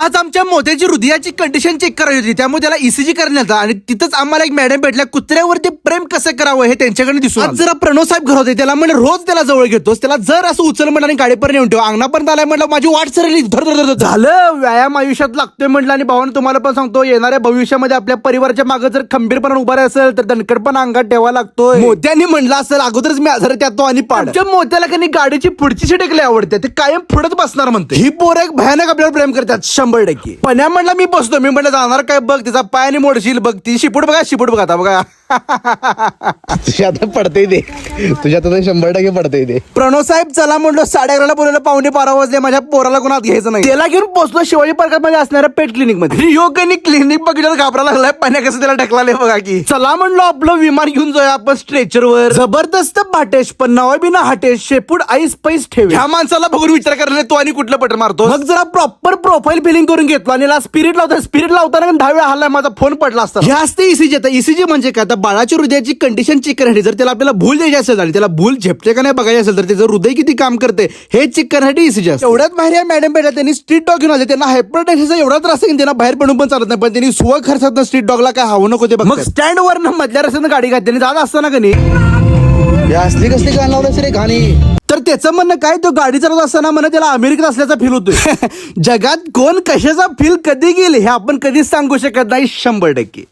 आज आमच्या मोत्याची हृदयाची कंडिशन चेक करायची होती, त्यामुळे त्याला ईसीजी करण्यात आला आणि तिथंच आम्हाला एक मॅडम भेटल्या. कुत्र्यावरती प्रेम कसं करावं हे त्यांच्याकडे दिसून आलं. आज जरा प्रणव साहेब घर होते, त्याला म्हणजे रोज त्याला जवळ घेतोस, त्याला जर असं उचल म्हणलं आणि गाडीपर्यंत येऊन ठेव, अंगणापर्यंत आलाय म्हटलं माझी वाट सरली धर धर धर झालं. व्यायाम आयुष्यात लागतोय म्हटलं. आणि भावानं तुम्हाला पण सांगतो, येणाऱ्या भविष्यामध्ये आपल्या परिवाराच्या मागे जर खंबीरपणा उभा असेल तर दणकटपणा अंगात ठेवा लागतोय. मोत्याने म्हणलं असेल अगोदरच मी आजार त्यात तो आणि पाड. मोत्याला कधी गाडीची पुढची सीट एक लय आवडते, ते कायम पुढेच बसणार म्हणते. ही पोरं एक भयानक आपल्याला प्रेम करतात 100%. पण्या म्हणलं मी बसतो, मी म्हणलं जाणार काय बघ, तिचा पायाने मोडशील बघ, ती शिपूट बघा शिपूट बघा आता बघा. तुझ्या आता पडते ते, तुझ्या आता 100% पडते ते. प्रणव साहेब चला म्हणलो, 11:30 बोलायला 11:45 वाजले, माझ्या पोराला कोणात घ्यायचं नाही. त्याला घेऊन पोहोचलो शिवाजी पार्कात मध्ये असणाऱ्या पेट क्लिनिक मध्ये. योगाने क्लिनिक बघितलं घाबरा लागलाय, पाण्या कसं त्याला ढकलाले बघा की. चला म्हणलो आपलं विमान घेऊन जाऊया आपण स्ट्रेचरवर. जबरदस्त भाटेश पण नावा बिना हटेश, शेपूट आईस पैस ठेव. ह्या माणसाला बघून विचार करायला तो आणि कुठलं बटन मारतो. मग जरा प्रॉपर प्रोफाईल फिलिंग करून घेतलो आणि स्पिरिट लावताना 10 वेळा हल्ला, माझा फोन पडला असता. हे असते ईसीजी. आता ईसीजी म्हणजे काय, बाळाच्या हृदयाची कंडिशन चेक करण्यासाठी जर त्याला आपल्याला भूल द्यायची असेल आणि त्याला भूल झेपते का नाही बघायची असेल तर त्याचं हृदय किती काम करते हे चेक करण्यासाठी ईसीजी असते. एवढ्यात बाहेर या मॅडम भेटला, त्यांनी स्ट्रीट डॉग घेऊन आले. त्यांना हायपरटेन्शनचा एवढा त्रास आहे की त्यांना बाहेर पडून पण चालत नाही, पण त्यांनी स्व खर्चात स्ट्रीट डॉगला काय हवं नको ते बघ. मग स्टँड वर मधल्या रस्त्यानं गाडी घातली, त्यांनी जात असताना का नाही असली कसली गाणं लावलं रे गाणी. तर त्याचं म्हणणं काय, तो गाडी चालवत असताना म्हणा त्याला अमेरिकेत असल्याचा फील होतोय. जगात कोण कशाचा फील कधी गेले हे आपण कधीच सांगू शकत नाही 100%.